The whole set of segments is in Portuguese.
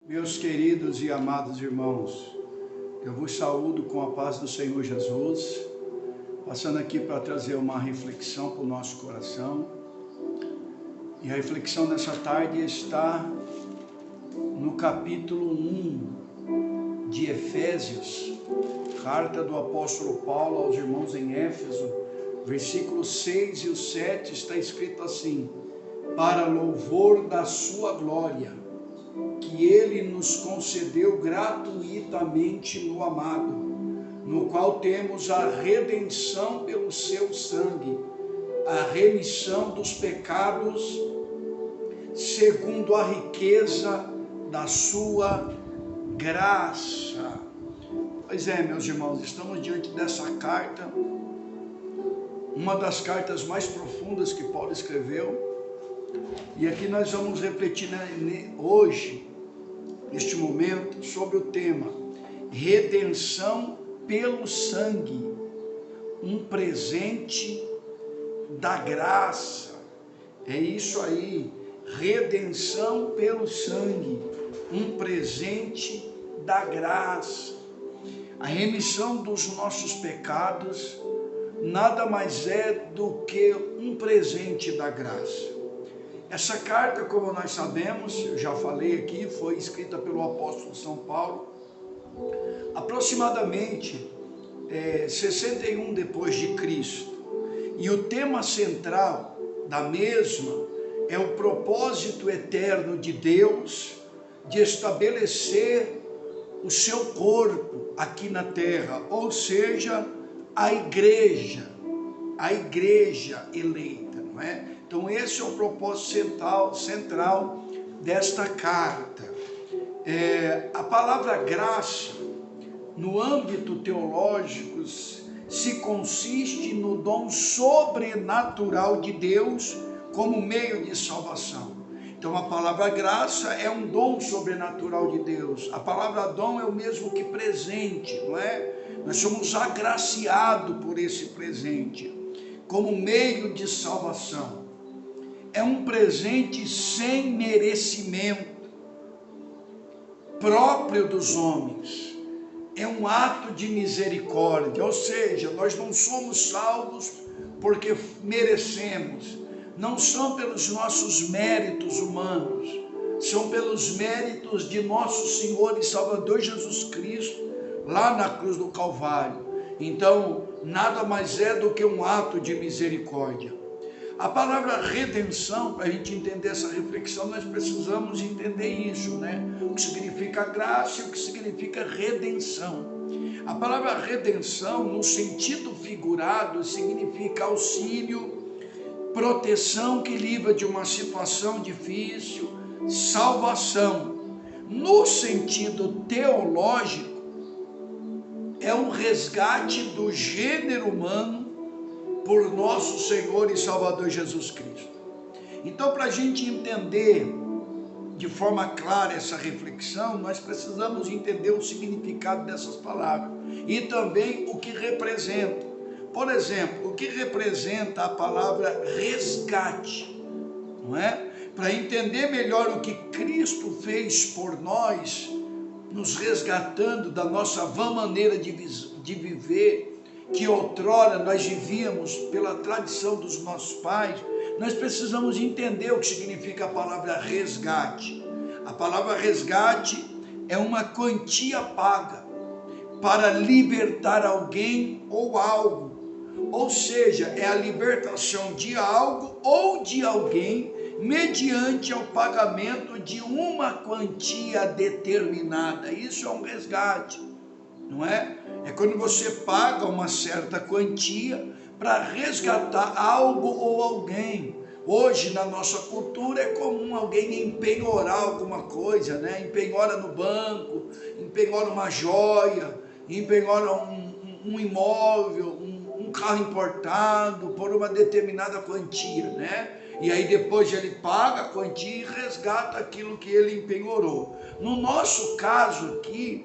Meus queridos e amados irmãos, eu vos saúdo com a paz do Senhor Jesus, passando aqui para trazer uma reflexão para o nosso coração. E a reflexão dessa tarde está no capítulo 1 de Efésios, carta do apóstolo Paulo aos irmãos em Éfeso, versículos 6 e o 7, está escrito assim: para louvor da sua glória, que ele nos concedeu gratuitamente no amado, no qual temos a redenção pelo seu sangue, a remissão dos pecados, segundo a riqueza da sua graça. Pois é, meus irmãos, estamos diante dessa carta, uma das cartas mais profundas que Paulo escreveu, e aqui nós vamos refletir hoje, neste momento, sobre o tema redenção pelo sangue, um presente da graça. É isso aí, redenção pelo sangue, um presente da graça. A remissão dos nossos pecados nada mais é do que um presente da graça. Essa carta, como nós sabemos, eu já falei aqui, foi escrita pelo apóstolo São Paulo, aproximadamente 61 depois de Cristo. E o tema central da mesma é o propósito eterno de Deus de estabelecer o seu corpo aqui na terra, ou seja, a igreja eleita, não é? Então esse é o propósito central desta carta. A palavra graça, no âmbito teológico, se consiste no dom sobrenatural de Deus como meio de salvação. Então a palavra graça é um dom sobrenatural de Deus. A palavra dom é o mesmo que presente, não é? Nós somos agraciados por esse presente como meio de salvação. É um presente sem merecimento, próprio dos homens. É um ato de misericórdia, ou seja, nós não somos salvos porque merecemos. Não são pelos nossos méritos humanos, são pelos méritos de nosso Senhor e Salvador Jesus Cristo, lá na cruz do Calvário. Então, nada mais é do que um ato de misericórdia. A palavra redenção, para a gente entender essa reflexão, nós precisamos entender isso, né? O que significa graça e o que significa redenção. A palavra redenção, no sentido figurado, significa auxílio, proteção que livra de uma situação difícil, salvação. No sentido teológico, é um resgate do gênero humano por nosso Senhor e Salvador Jesus Cristo. Então, para a gente entender de forma clara essa reflexão, nós precisamos entender o significado dessas palavras e também o que representa. Por exemplo, o que representa a palavra resgate, não é? Para entender melhor o que Cristo fez por nós, nos resgatando da nossa vã maneira de viver, que outrora nós vivíamos pela tradição dos nossos pais, nós precisamos entender o que significa a palavra resgate. A palavra resgate é uma quantia paga para libertar alguém ou algo, ou seja, é a libertação de algo ou de alguém mediante o pagamento de uma quantia determinada. Isso é um resgate, não é? É quando você paga uma certa quantia para resgatar algo ou alguém. Hoje, na nossa cultura, é comum alguém empenhorar alguma coisa, né? Empenhora no banco, empenhora uma joia, empenhora um imóvel, um carro importado por uma determinada quantia, né? E aí depois ele paga a quantia e resgata aquilo que ele empenhorou. No nosso caso aqui,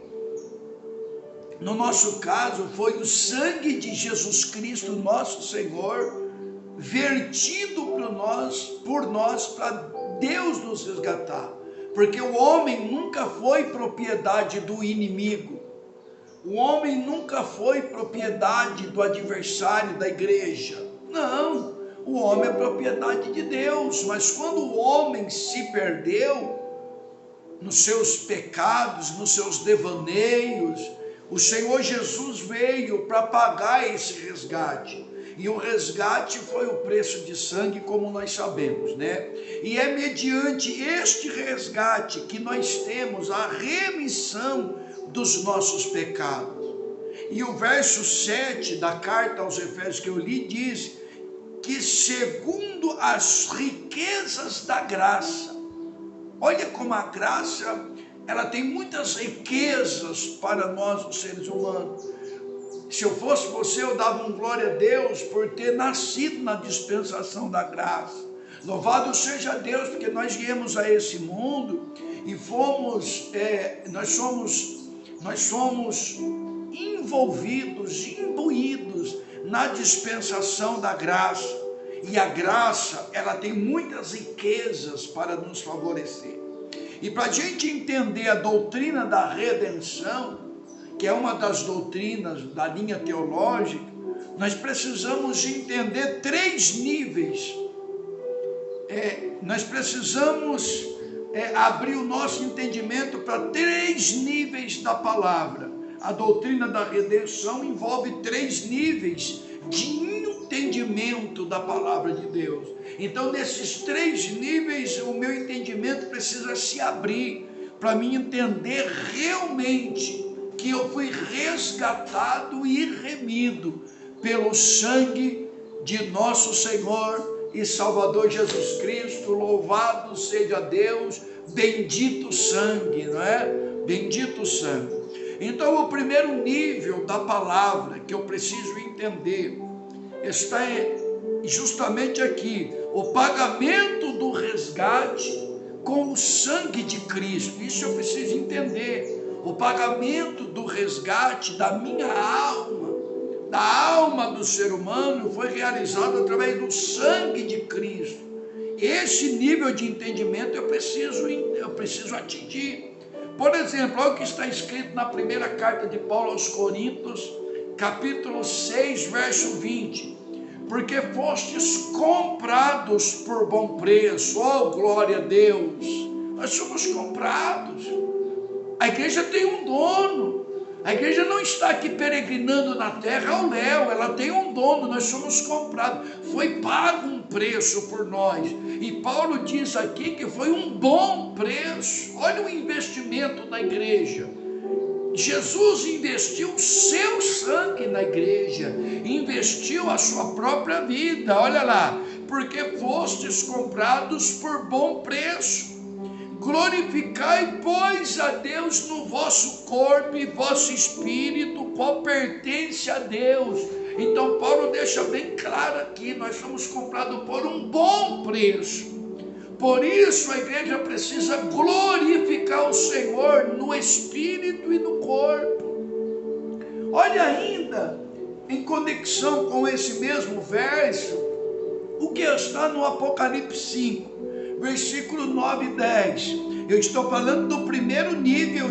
foi o sangue de Jesus Cristo, nosso Senhor, vertido por nós, para Deus nos resgatar. porque o homem nunca foi propriedade do inimigo, o homem nunca foi propriedade do adversário da igreja, não, o homem é propriedade de Deus. Mas quando o homem se perdeu nos seus pecados, nos seus devaneios, o Senhor Jesus veio para pagar esse resgate. E o resgate foi o preço de sangue, como nós sabemos, né? E é mediante este resgate que nós temos a remissão dos nossos pecados. E o verso 7 da carta aos Efésios que eu li diz que segundo as riquezas da graça, olha como a graça, ela tem muitas riquezas para nós, os seres humanos. Se eu fosse você, eu dava um glória a Deus por ter nascido na dispensação da graça. Louvado seja Deus, porque nós viemos a esse mundo e nós somos envolvidos, imbuídos na dispensação da graça. E a graça, ela tem muitas riquezas para nos favorecer. E para a gente entender a doutrina da redenção, que é uma das doutrinas da linha teológica, nós precisamos entender 3 níveis. Nós precisamos abrir o nosso entendimento para 3 níveis da palavra. A doutrina da redenção envolve 3 níveis de entendimento da palavra de Deus. Então, nesses 3 níveis, o meu entendimento precisa se abrir para mim entender realmente que eu fui resgatado e remido pelo sangue de nosso Senhor e Salvador Jesus Cristo. Louvado seja Deus, bendito sangue, não é? Bendito sangue. Então, o primeiro nível da palavra que eu preciso entender está justamente aqui: o pagamento do resgate com o sangue de Cristo. Isso eu preciso entender. O pagamento do resgate da minha alma, da alma do ser humano, foi realizado através do sangue de Cristo. Esse nível de entendimento eu preciso atingir. Por exemplo, olha o que está escrito na primeira carta de Paulo aos Coríntios, capítulo 6, verso 20. Porque fostes comprados por bom preço. Oh, glória a Deus! Nós somos comprados. A igreja tem um dono. A igreja não está aqui peregrinando na terra ao léu. Ela tem um dono, nós somos comprados. Foi pago um preço por nós. E Paulo diz aqui que foi um bom preço. Olha o investimento da igreja. Jesus investiu o seu sangue na igreja, investiu a sua própria vida, olha lá, porque fostes comprados por bom preço. Glorificai, pois, a Deus no vosso corpo e vosso espírito, qual pertence a Deus. Então Paulo deixa bem claro aqui, nós somos comprados por um bom preço. Por isso a igreja precisa glorificar o Senhor no espírito e no corpo. Olha ainda, em conexão com esse mesmo verso, o que está no Apocalipse 5, versículo 9 e 10. Eu estou falando do primeiro nível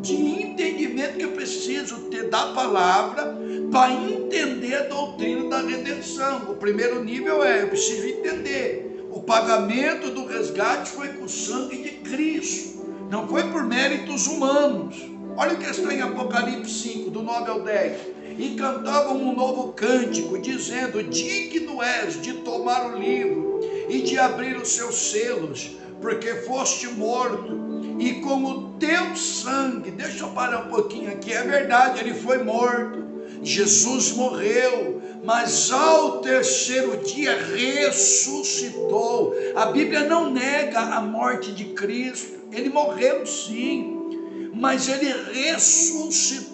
de entendimento que eu preciso ter da palavra para entender a doutrina da redenção. O primeiro nível eu preciso entender. O pagamento do resgate foi com o sangue de Cristo, não foi por méritos humanos. Olha o que está em Apocalipse 5, do 9 ao 10. E cantavam um novo cântico, dizendo: digno és de tomar o livro e de abrir os seus selos, porque foste morto, e com o teu sangue, deixa eu parar um pouquinho aqui, é verdade, ele foi morto, Jesus morreu, mas ao 3º dia ressuscitou. A Bíblia não nega a morte de Cristo, ele morreu sim, mas ele ressuscitou.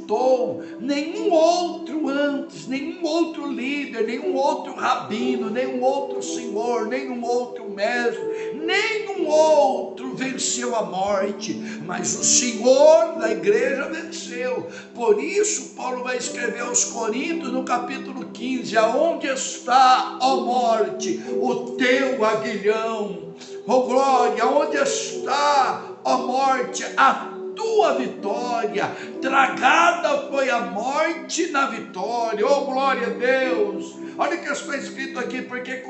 Nenhum outro antes, nenhum outro líder, nenhum outro rabino, nenhum outro senhor, nenhum outro mestre, nenhum outro venceu a morte, mas o Senhor da igreja venceu. Por isso Paulo vai escrever aos Coríntios no capítulo 15: aonde está, ó morte, o teu aguilhão? Oh glória, onde está, ó morte, a tua vitória. Tragada foi a morte na vitória. Oh, glória a Deus. Olha o que está escrito aqui, porque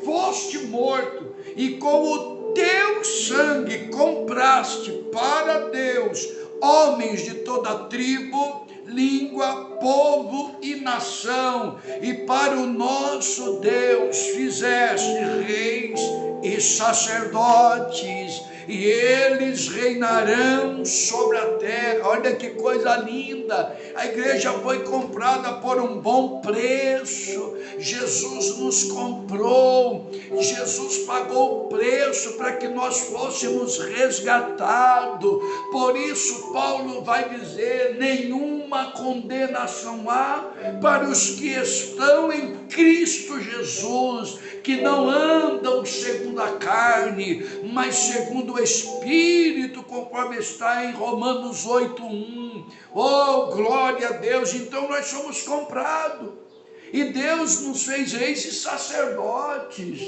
foste morto e com o teu sangue compraste para Deus homens de toda tribo, língua, povo e nação, e para o nosso Deus fizeste reis e sacerdotes, e eles reinarão sobre a terra. Olha que coisa linda, a igreja foi comprada por um bom preço. Jesus nos comprou, Jesus pagou o preço para que nós fôssemos resgatados. Por isso Paulo vai dizer: nenhuma condenação há para os que estão em Cristo Jesus, que não andam segundo a carne, mas segundo o Espírito, conforme está em Romanos 8:1. Oh, glória a Deus! Então nós somos comprados, e Deus nos fez reis e sacerdotes,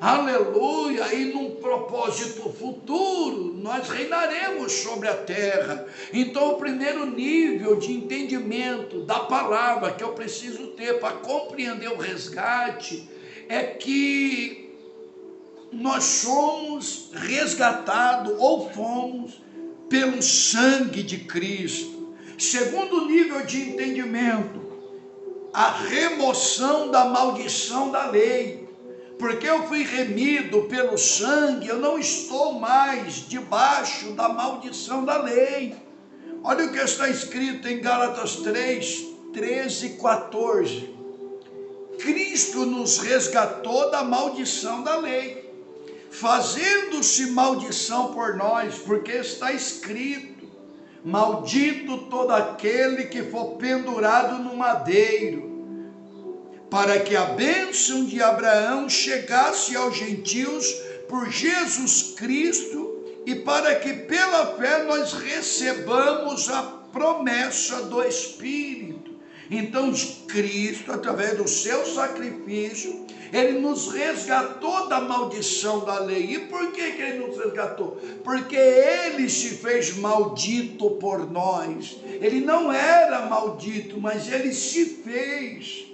aleluia, e num propósito futuro, nós reinaremos sobre a terra. Então o primeiro nível de entendimento da palavra que eu preciso ter para compreender o resgate, é que nós somos resgatados, ou fomos, pelo sangue de Cristo. Segundo nível de entendimento, a remoção da maldição da lei. Porque eu fui remido pelo sangue, eu não estou mais debaixo da maldição da lei. Olha o que está escrito em Gálatas 3, 13 e 14. Cristo nos resgatou da maldição da lei, fazendo-se maldição por nós, porque está escrito: maldito todo aquele que for pendurado no madeiro, para que a bênção de Abraão chegasse aos gentios por Jesus Cristo, e para que pela fé nós recebamos a promessa do Espírito. Então Cristo, através do seu sacrifício, Ele nos resgatou da maldição da lei. E por que Ele nos resgatou? Porque Ele se fez maldito por nós. Ele não era maldito, mas Ele se fez.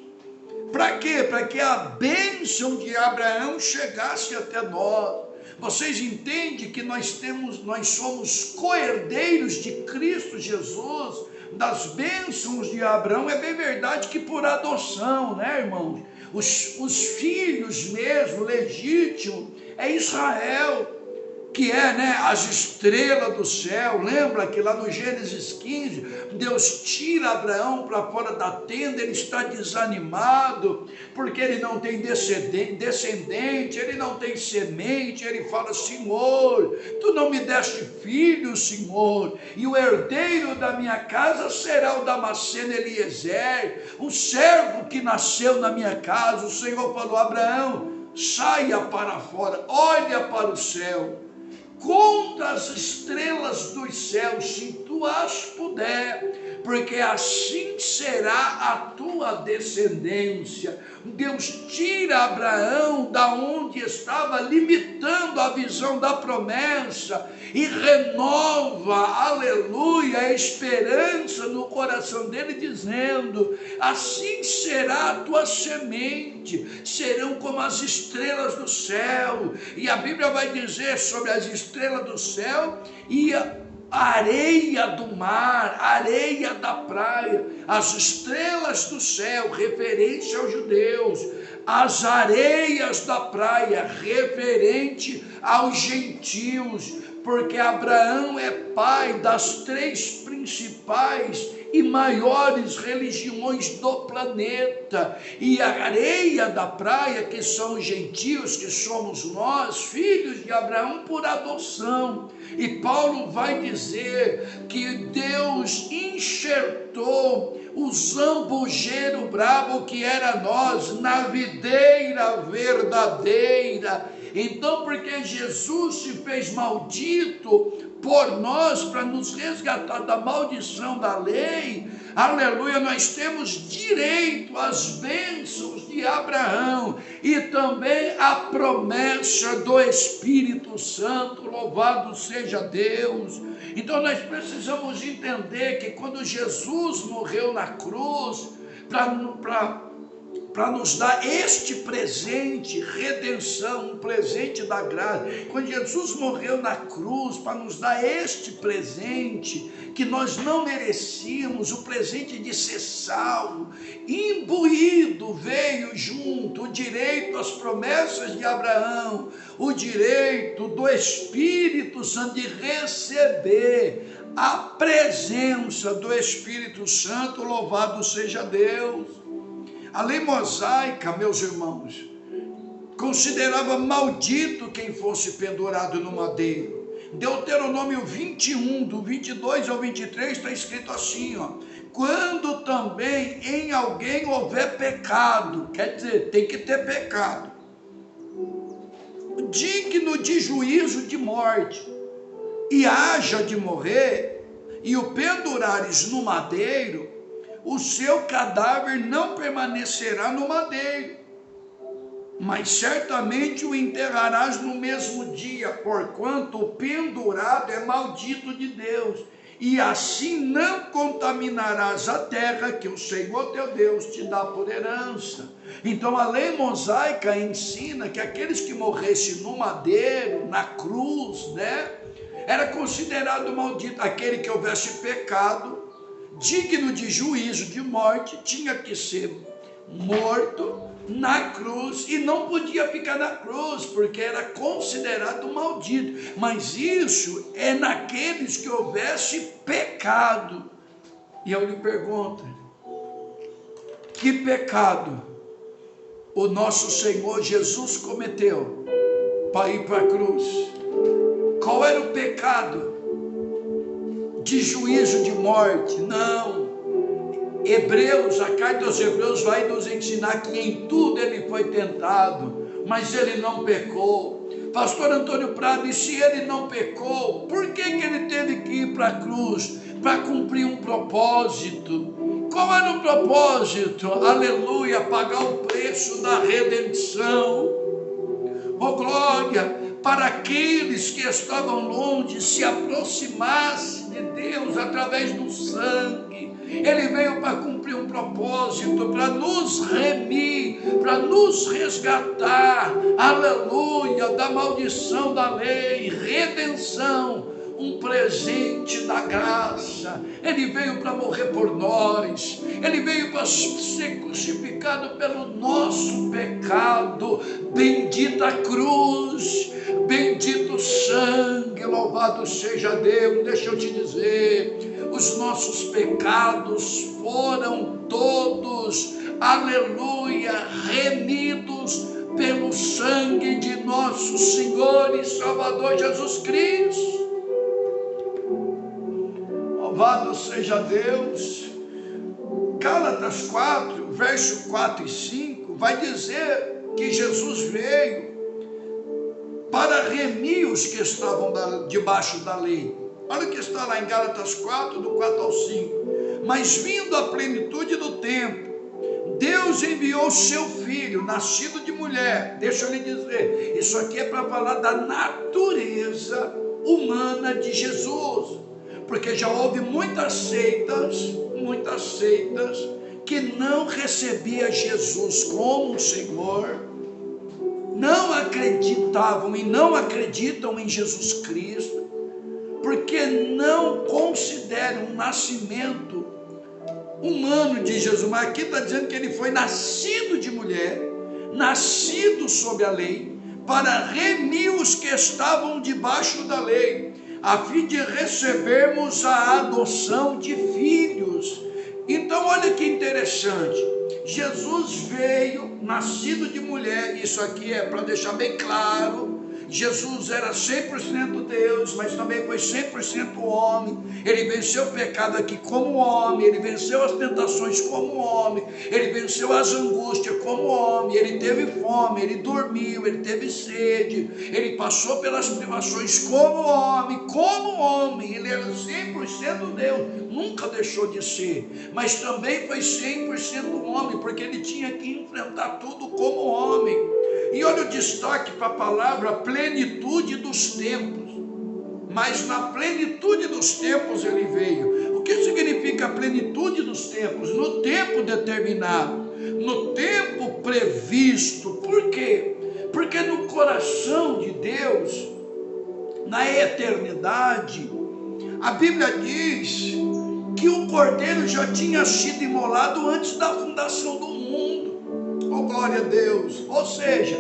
Para quê? Para que a bênção de Abraão chegasse até nós. Vocês entendem que nós somos co-herdeiros de Cristo Jesus, das bênçãos de Abraão? É bem verdade que por adoção, né, irmãos? Os filhos mesmo, legítimos, é Israel, que é, né, as estrelas do céu. Lembra que lá no Gênesis 15, Deus tira Abraão para fora da tenda, ele está desanimado, porque ele não tem descendente, ele não tem semente. Ele fala: Senhor, tu não me deste filho, Senhor, e o herdeiro da minha casa será o Damasceno Eliezer, um servo que nasceu na minha casa. O Senhor falou: Abraão, saia para fora, olha para o céu, conta as estrelas dos céus, se tu as puder, porque assim será a tua descendência. Deus tira Abraão da onde estava limitando a visão da promessa e renova, aleluia, a esperança no coração dele, dizendo: assim será a tua semente, serão como as estrelas do céu. E a Bíblia vai dizer sobre as estrelas do céu e a areia do mar, areia da praia, as estrelas do céu, referência aos judeus, as areias da praia, referente aos gentios, porque Abraão é pai das 3 principais e maiores religiões do planeta, e a areia da praia, que são os gentios, que somos nós, filhos de Abraão por adoção. E Paulo vai dizer que Deus enxertou o zambujeiro bravo que era nós na videira verdadeira. Então, porque Jesus se fez maldito por nós para nos resgatar da maldição da lei, aleluia, nós temos direito às bênçãos de Abraão e também a promessa do Espírito Santo, louvado seja Deus. Então nós precisamos entender que quando Jesus morreu na cruz, para nos dar este presente, redenção, um presente da graça. Quando Jesus morreu na cruz para nos dar este presente, que nós não merecíamos, o presente de ser salvo, imbuído veio junto o direito às promessas de Abraão, o direito do Espírito Santo de receber a presença do Espírito Santo, louvado seja Deus. A lei mosaica, meus irmãos, considerava maldito quem fosse pendurado no madeiro. Deuteronômio 21, do 22 ao 23, está escrito assim, ó: quando também em alguém houver pecado, quer dizer, tem que ter pecado, digno de juízo de morte, e haja de morrer, e o pendurares no madeiro, o seu cadáver não permanecerá no madeiro, mas certamente o enterrarás no mesmo dia, porquanto o pendurado é maldito de Deus, e assim não contaminarás a terra que o Senhor teu Deus te dá por herança. Então a lei mosaica ensina que aqueles que morressem no madeiro, na cruz, era considerado maldito. Aquele que houvesse pecado, digno de juízo de morte, tinha que ser morto na cruz, e não podia ficar na cruz, porque era considerado maldito. Mas isso é naqueles que houvesse pecado. E eu lhe pergunto, que pecado o nosso Senhor Jesus cometeu para ir para a cruz? Qual era o pecado? De juízo de morte? Não. Hebreus, a carta aos Hebreus vai nos ensinar que em tudo ele foi tentado, mas ele não pecou. Pastor Antônio Prado, e se ele não pecou, por que ele teve que ir para a cruz? Para cumprir um propósito. Qual era o propósito? Aleluia, pagar o preço da redenção. Oh glória, para aqueles que estavam longe se aproximassem de Deus através do sangue. Ele veio para cumprir um propósito, para nos remir, para nos resgatar, aleluia, da maldição da lei, redenção, um presente da graça. Ele veio para morrer por nós, ele veio para ser crucificado pelo nosso pecado. Bendita cruz, bendito sangue, louvado seja Deus. Deixa eu te dizer, os nossos pecados foram todos, aleluia, remidos pelo sangue de nosso Senhor e Salvador Jesus Cristo. Louvado seja Deus. Gálatas 4, verso 4 e 5, vai dizer que Jesus veio para remir os que estavam debaixo da lei. Olha o que está lá em Gálatas 4, do 4 ao 5. Mas vindo a plenitude do tempo, Deus enviou seu filho, nascido de mulher. Deixa eu lhe dizer, isso aqui é para falar da natureza humana de Jesus, porque já houve muitas seitas que não recebia Jesus como Senhor, não acreditavam e não acreditam em Jesus Cristo, porque não consideram o nascimento humano de Jesus. Mas aqui está dizendo que ele foi nascido de mulher, nascido sob a lei, para remir os que estavam debaixo da lei, a fim de recebermos a adoção de filhos. Então olha que interessante, Jesus veio nascido de mulher. Isso aqui é para deixar bem claro Jesus era 100% Deus, mas também foi 100% homem. Ele venceu o pecado aqui como homem, ele venceu as tentações como homem, ele venceu as angústias como homem, ele teve fome, ele dormiu, ele teve sede, ele passou pelas privações como homem, ele era 100% Deus, nunca deixou de ser, mas também foi 100% homem, porque ele tinha que enfrentar tudo como homem. E olha o destaque para a palavra plenitude dos tempos. Mas na plenitude dos tempos ele veio. O que significa plenitude dos tempos? No tempo determinado, no tempo previsto. Por quê? Porque no coração de Deus, na eternidade, a Bíblia diz que o Cordeiro já tinha sido imolado antes da fundação do mundo. Oh, glória a Deus! Ou seja,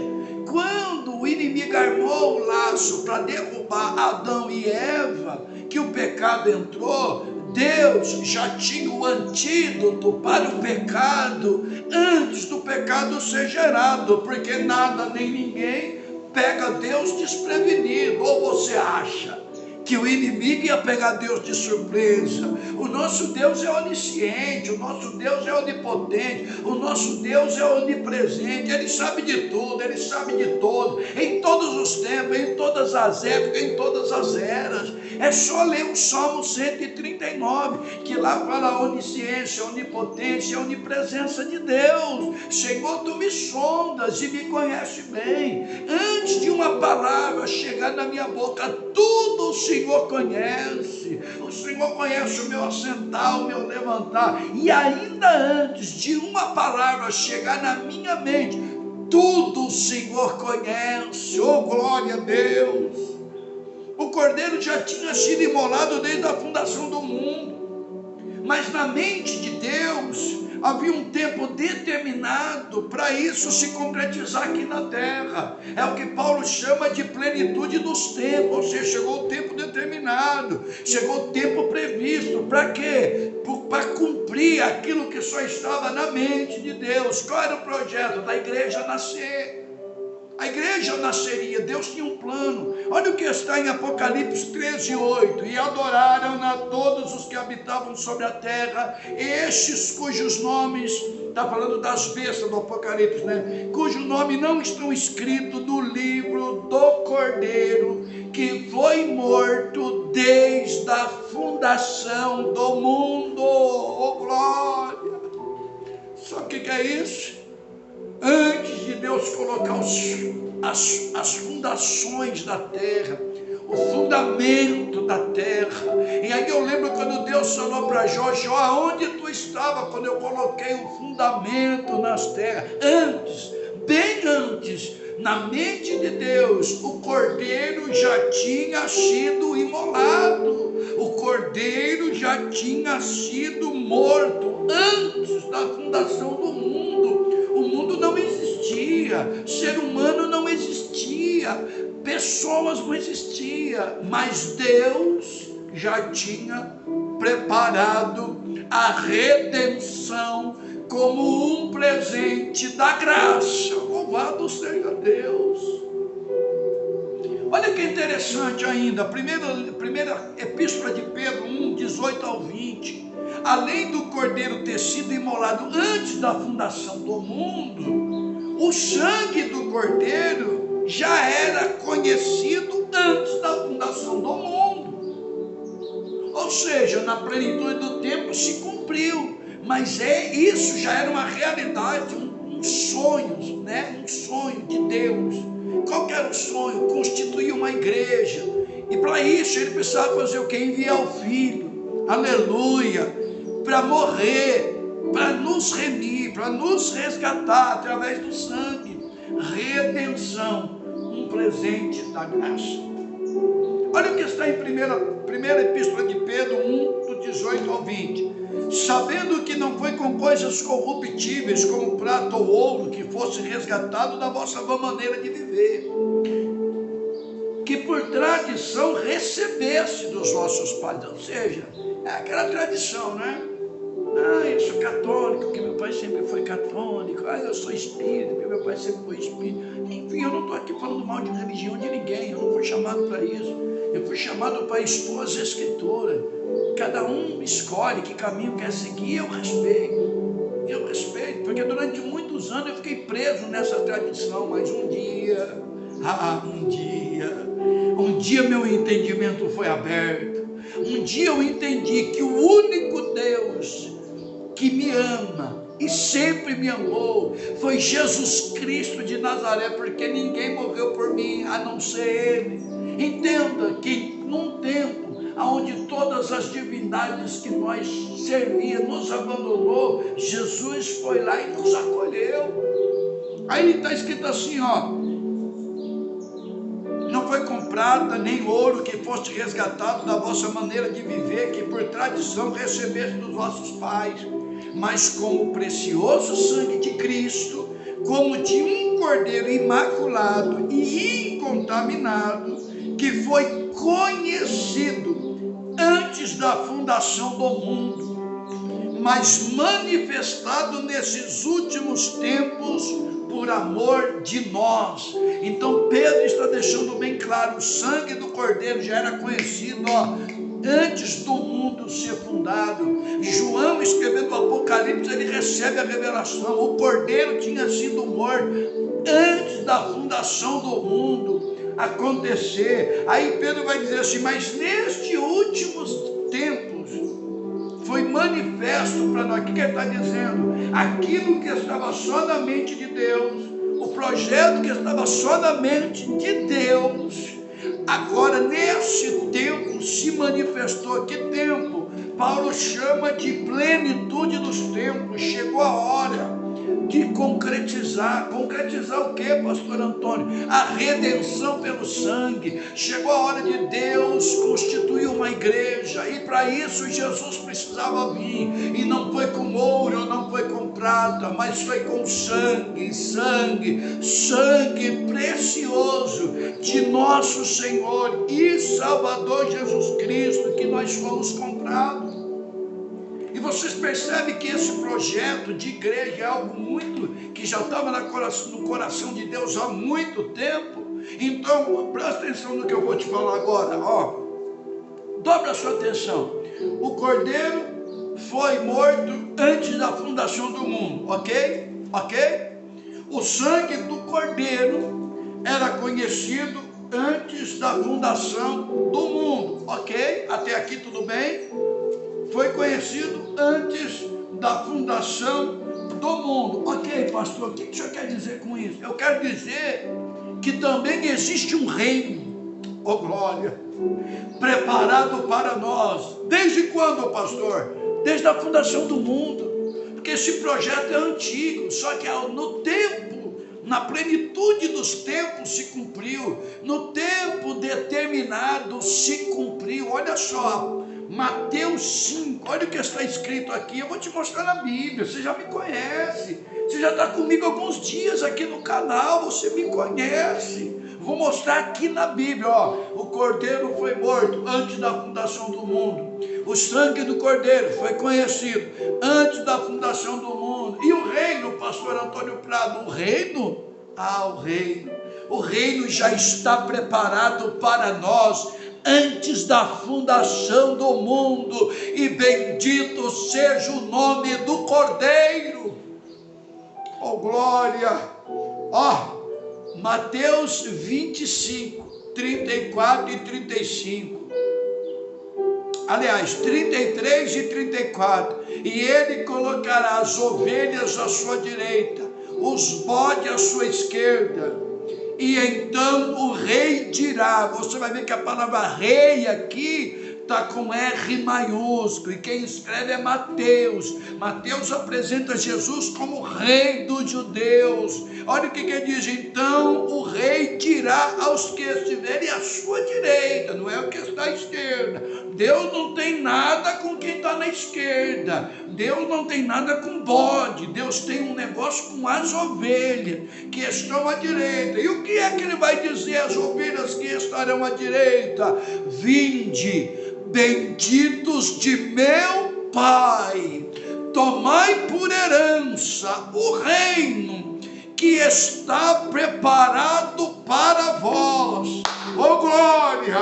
quando o inimigo armou o laço para derrubar Adão e Eva, que o pecado entrou, Deus já tinha o antídoto para o pecado antes do pecado ser gerado, porque nada nem ninguém pega Deus desprevenido. Ou você acha que o inimigo ia pegar Deus de surpresa? O nosso Deus é onisciente, o nosso Deus é onipotente, o nosso Deus é onipresente, Ele sabe de tudo, Ele sabe de todo, em todos os tempos, em todas as épocas, em todas as eras. É só ler o Salmo 139, que lá fala a onisciência, a onipotência, a onipresença de Deus. Senhor, tu me sondas e me conheces bem. Antes de uma palavra chegar na minha boca, tudo o Senhor conhece. O Senhor conhece o meu assentar, o meu levantar. E ainda antes de uma palavra chegar na minha mente, tudo o Senhor conhece. Oh, glória a Deus! O Cordeiro já tinha sido imolado desde a fundação do mundo, mas na mente de Deus havia um tempo determinado para isso se concretizar aqui na terra. É o que Paulo chama de plenitude dos tempos, ou seja, chegou o tempo determinado, chegou o tempo previsto. Para quê? Para cumprir aquilo que só estava na mente de Deus. Qual era o projeto? Da igreja nascer. A igreja nasceria, Deus tinha um plano. Olha o que está em Apocalipse 13:8. E adoraram a todos os que habitavam sobre a terra, estes cujos nomes, está falando das bestas do Apocalipse, né? Cujo nome não estão escritos no livro do Cordeiro, que foi morto desde a fundação do mundo. Oh, glória! Sabe o que é isso? Antes de Deus colocar as fundações da terra, o fundamento da terra. E aí eu lembro quando Deus falou para Jó: Jó, aonde tu estava quando eu coloquei o fundamento nas terras? Antes, bem antes, na mente de Deus, o Cordeiro já tinha sido imolado, o Cordeiro já tinha sido morto antes da fundação do mundo. O mundo não existia, ser humano não existia, pessoas não existiam, mas Deus já tinha preparado a redenção como um presente da graça. Louvado seja Deus! Olha que interessante ainda, a primeira epístola de Pedro 1:18-20. Além do Cordeiro ter sido imolado antes da fundação do mundo, o sangue do Cordeiro já era conhecido antes da fundação do mundo. Ou seja, na plenitude do tempo se cumpriu, mas isso já era uma realidade, um sonho, né? Um sonho de Deus. Qual que era o sonho? Constituir uma igreja. E para isso ele precisava fazer o que? Enviar o Filho. Aleluia! Para morrer, para nos remir, para nos resgatar através do sangue. Redenção, um presente da graça. Olha o que está em primeira epístola de Pedro 1:18-20. Sabendo que não foi com coisas corruptíveis, como prata ou ouro, que fosse resgatado da vossa vã maneira de viver, que por tradição recebeste dos vossos pais. Ou seja, é aquela tradição, né? Ah, eu sou católico, porque meu pai sempre foi católico. Ah, eu sou espírita, porque meu pai sempre foi espírita. Enfim, eu não estou aqui falando mal de religião de ninguém. Eu não fui chamado para isso. Eu fui chamado para expor as escrituras. Cada um escolhe que caminho quer seguir. Eu respeito, porque durante muitos anos eu fiquei preso nessa tradição. Mas um dia meu entendimento foi aberto. Um dia eu entendi que o único Deus que me ama e sempre me amou foi Jesus Cristo de Nazaré, porque ninguém morreu por mim a não ser Ele. Entenda que num tempo onde todas as divindades que nós servíamos nos abandonou, Jesus foi lá e nos acolheu. Aí está escrito assim, ó: não foi com prata nem ouro que foste resgatado da vossa maneira de viver, que por tradição recebeste dos vossos pais, mas com o precioso sangue de Cristo, como de um cordeiro imaculado e incontaminado, que foi conhecido antes da fundação do mundo, mas manifestado nesses últimos tempos por amor de nós. Então Pedro está deixando bem claro: o sangue do cordeiro já era conhecido antes do mundo ser fundado. João, escrevendo o Apocalipse, ele recebe a revelação: o cordeiro tinha sido morto antes da fundação do mundo acontecer. Aí Pedro vai dizer assim: mas nestes últimos tempos foi manifesto para nós. O que ele está dizendo? Aquilo que estava só na mente de Deus, o projeto que estava só na mente de Deus, agora nesse tempo se manifestou. Que tempo? Paulo chama de plenitude dos tempos. Chegou a hora de concretizar o que, pastor Antônio? A redenção pelo sangue. Chegou a hora de Deus constituir uma igreja, e para isso Jesus precisava vir, e não foi com ouro, não foi com prata, mas foi com sangue precioso de nosso Senhor e Salvador Jesus Cristo, que nós fomos comprados. E vocês percebem que esse projeto de igreja é algo muito que já estava no coração de Deus há muito tempo. Então, presta atenção no que eu vou te falar agora. Dobra a sua atenção. O cordeiro foi morto antes da fundação do mundo, ok? O sangue do cordeiro era conhecido antes da fundação do mundo, ok? Até aqui tudo bem? Foi conhecido antes da fundação do mundo. Ok, pastor, o que o senhor quer dizer com isso? Eu quero dizer que também existe um reino, glória, preparado para nós. Desde quando, pastor? Desde a fundação do mundo. Porque esse projeto é antigo, só que no tempo, na plenitude dos tempos se cumpriu, no tempo determinado se cumpriu. Olha só, Mateus 5, olha o que está escrito aqui. Eu vou te mostrar na Bíblia, você já me conhece, você já está comigo há alguns dias aqui no canal, você me conhece. Vou mostrar aqui na Bíblia, o cordeiro foi morto antes da fundação do mundo, o sangue do cordeiro foi conhecido antes da fundação do mundo. E o reino, pastor Antônio Prado, o reino já está preparado para nós antes da fundação do mundo, e bendito seja o nome do Cordeiro. Glória! Mateus 25, 34 e 35. Aliás, 33 e 34. E ele colocará as ovelhas à sua direita, os bodes à sua esquerda. E então o rei dirá, você vai ver que a palavra rei aqui está com R maiúsculo, e quem escreve é Mateus. Mateus apresenta Jesus como rei dos judeus. Olha o que ele diz: então o rei dirá aos que estiverem à sua direita, não é o que está à esquerda. Deus não tem nada com quem está na esquerda, Deus não tem nada com bode, Deus tem um negócio com as ovelhas que estão à direita. E o que é que ele vai dizer às ovelhas que estarão à direita? Vinde, benditos de meu Pai, tomai por herança o reino que está preparado para vós. Oh glória!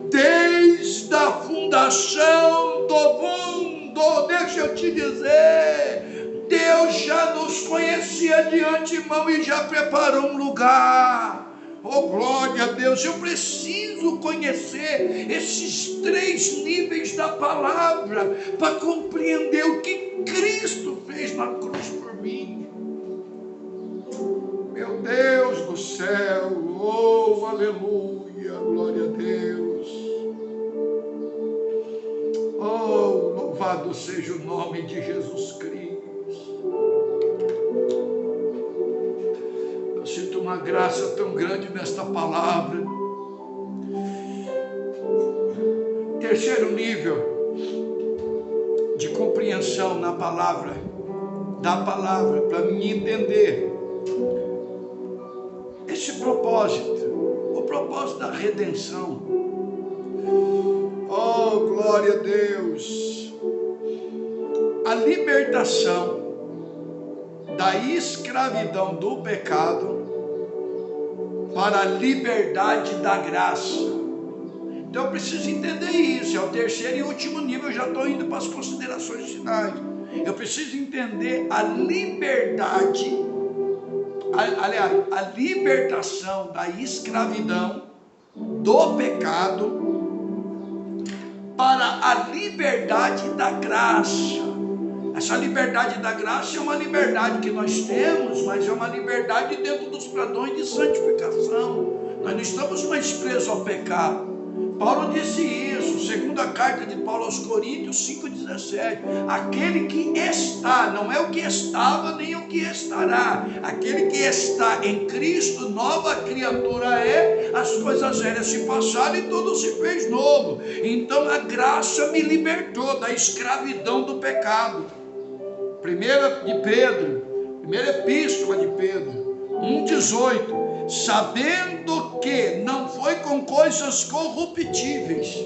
Desde a fundação do mundo, deixa eu te dizer, Deus já nos conhecia de antemão e já preparou um lugar. Oh glória a Deus, eu preciso conhecer esses 3 níveis da palavra para compreender o que Cristo fez na cruz por mim. Meu Deus do céu, oh aleluia, glória a Deus. Oh, louvado seja o nome de Jesus Cristo. Eu sinto uma graça tão grande nesta palavra. Terceiro nível de compreensão na palavra, da palavra, para me entender esse propósito, o propósito da redenção. Oh, glória a Deus! A libertação da escravidão do pecado para a liberdade da graça. Então eu preciso entender isso, é o terceiro e último nível, eu já estou indo para as considerações finais. Eu preciso entender a liberdade, aliás, a libertação da escravidão do pecado para a liberdade da graça. Essa liberdade da graça é uma liberdade que nós temos, mas é uma liberdade dentro dos padrões de santificação. Nós não estamos mais presos ao pecado. Paulo disse isso, segunda carta de Paulo aos Coríntios 5,17. Aquele que está, não é o que estava nem o que estará. Aquele que está em Cristo, nova criatura é, as coisas velhas se passaram e tudo se fez novo. Então a graça me libertou da escravidão do pecado. Primeira epístola de Pedro 1,18. Sabendo que não foi com coisas corruptíveis,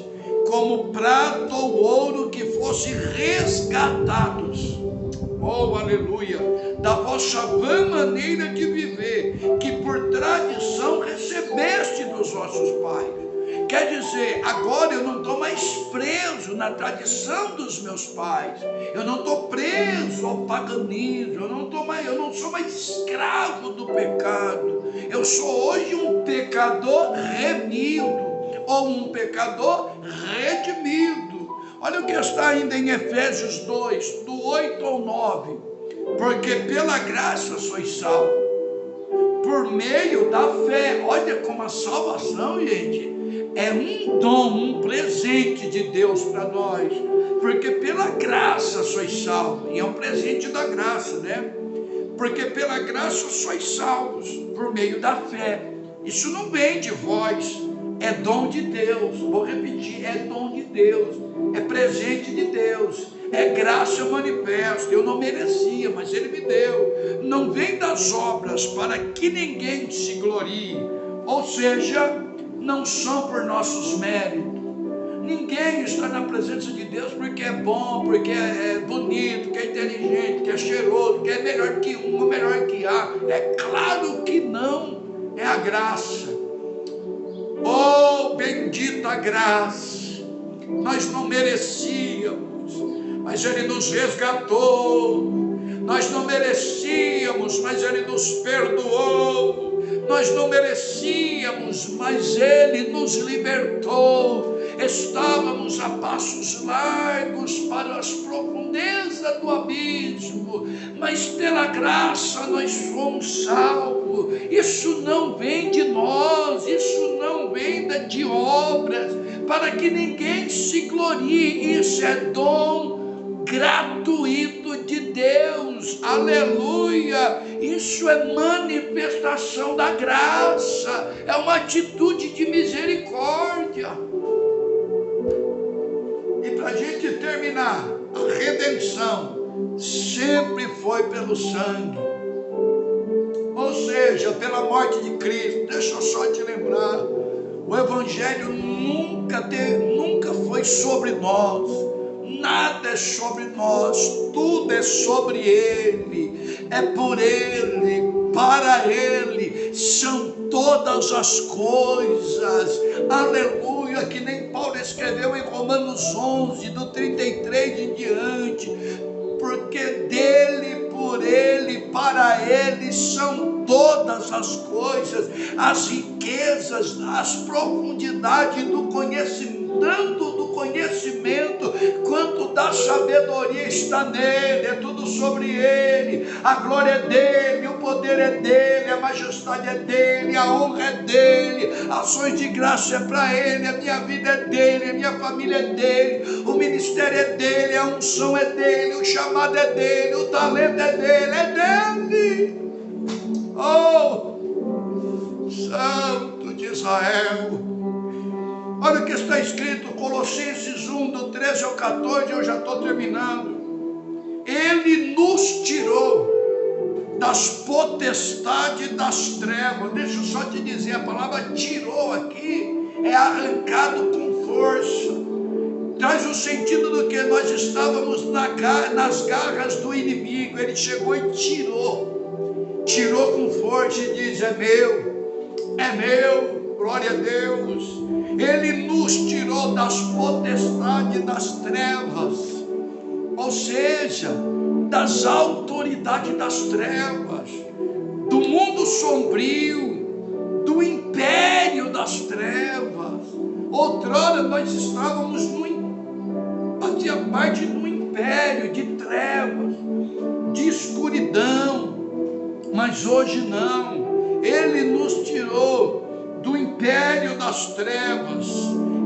como prata ou ouro, que fosse resgatados, oh aleluia, da vossa vã maneira de viver, que por tradição recebeste dos vossos pais. Quer dizer, agora eu não estou mais preso na tradição dos meus pais, eu não estou preso ao paganismo, eu não sou mais escravo do pecado, eu sou hoje um pecador remido, ou um pecador redimido. Olha o que está ainda em Efésios 2, do 8 ao 9, porque pela graça sois salvos, por meio da fé. Olha como a salvação, gente, é um dom, um presente de Deus para nós, porque pela graça sois salvos, e é um presente da graça, né? Porque pela graça sois salvos, por meio da fé. Isso não vem de vós, é dom de Deus. Vou repetir, é dom de Deus, é presente de Deus, é graça manifesta. Eu não merecia, mas Ele me deu. Não vem das obras, para que ninguém se glorie, ou seja, não são por nossos méritos. Ninguém está na presença de Deus porque é bom, porque é bonito, que é inteligente, que é cheiroso, que é melhor que um ou melhor que A. É claro que não, é a graça. Oh, bendita graça! Nós não merecíamos, mas Ele nos resgatou. Nós não merecíamos, mas Ele nos perdoou. Nós não merecíamos, mas Ele nos libertou. Estávamos a passos largos para as profundezas do abismo, mas pela graça nós fomos salvos. Isso não vem de nós, isso não vem de obras, para que ninguém se glorie. Isso é dom gratuito de Deus, aleluia. Isso é manifestação da graça, é uma atitude de misericórdia. E para a gente terminar, a redenção sempre foi pelo sangue, ou seja, pela morte de Cristo. Deixa eu só te lembrar, o Evangelho nunca foi sobre nós, nada é sobre nós, tudo é sobre Ele, é por Ele, para Ele, são todas as coisas, aleluia, que nem Paulo escreveu em Romanos 11, do 33 em diante, porque dele, por Ele, para Ele são todas as coisas, as riquezas, as profundidades do conhecimento, tanto do conhecimento quanto da sabedoria está nele, é tudo sobre ele, a glória é dele, o poder é dele, a majestade é dele, a honra é dele, ações de graça é para ele, a minha vida é dele, a minha família é dele, o ministério é dele, a unção é dele, o chamado é dele, o talento é dele, oh, Santo de Israel. Olha o que está escrito, Colossenses 1, do 13 ao 14, eu já estou terminando. Ele nos tirou das potestades das trevas. Deixa eu só te dizer, a palavra tirou aqui é arrancado com força. Traz o sentido do que nós estávamos nas garras do inimigo. Ele chegou e tirou com força e diz, é meu, glória a Deus. Ele nos tirou das potestades das trevas, ou seja, das autoridades das trevas, do mundo sombrio, do império das trevas. Outrora nós estávamos fazia parte do império de trevas, de escuridão, mas hoje não. Ele nos tirou do império das trevas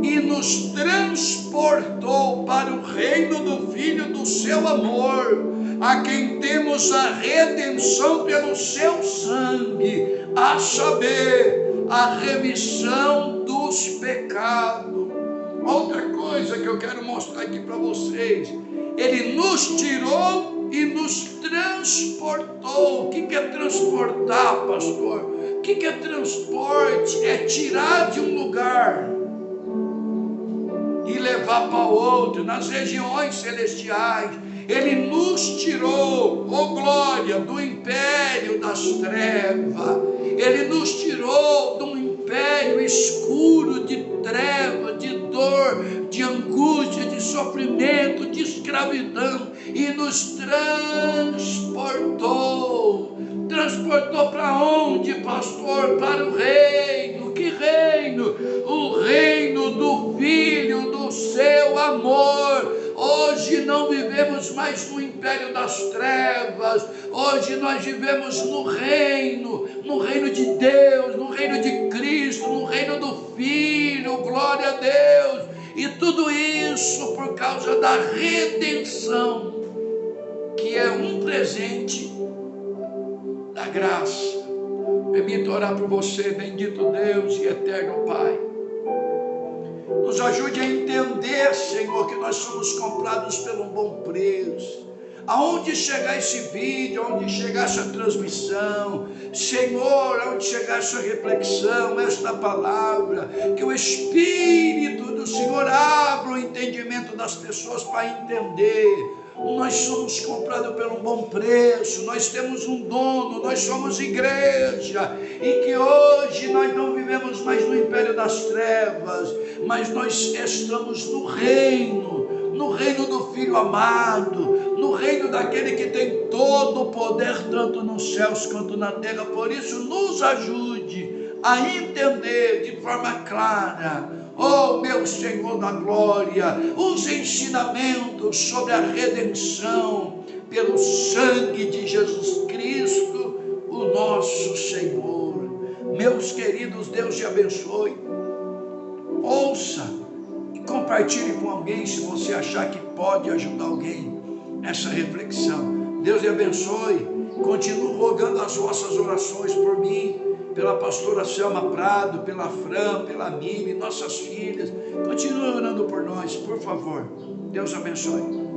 e nos transportou para o reino do Filho do seu amor, a quem temos a redenção pelo seu sangue, a saber, a remissão dos pecados. Outra coisa que eu quero mostrar aqui para vocês, ele nos tirou e nos transportou. O que é transportar, pastor? O que é transporte? É tirar de um lugar e levar para outro, nas regiões celestiais. Ele nos tirou, oh glória, do império das trevas. Ele nos tirou de um império escuro de trevas, de dor, de angústia, de sofrimento, de escravidão, e nos transportou. Transportou para onde, pastor? Para o reino. Que reino? O reino do Filho do seu amor. Hoje não vivemos mais no império das trevas. Hoje nós vivemos no reino de Deus, no reino de Cristo, no reino do Filho. Glória a Deus. E tudo isso por causa da redenção, que é um presente da graça. Permito orar por você, bendito Deus e eterno Pai. Nos ajude a entender, Senhor, que nós somos comprados pelo bom preço. Aonde chegar esse vídeo, aonde chegar essa transmissão, Senhor, aonde chegar essa reflexão, esta palavra, que o Espírito do Senhor abra o entendimento das pessoas para entender. Nós somos comprados pelo bom preço, nós temos um dono, nós somos igreja, e que hoje nós não vivemos mais no império das trevas, mas nós estamos no reino do Filho amado, no reino daquele que tem todo o poder, tanto nos céus quanto na terra. Por isso nos ajude a entender de forma clara, oh meu Senhor da glória, os ensinamentos sobre a redenção pelo sangue de Jesus Cristo, o nosso Senhor. Meus queridos, Deus te abençoe. Ouça e compartilhe com alguém, se você achar que pode ajudar alguém nessa reflexão. Deus te abençoe. Continuo rogando as vossas orações por mim, pela pastora Selma Prado, pela Fran, pela Mimi, nossas filhas. Continue orando por nós, por favor. Deus abençoe.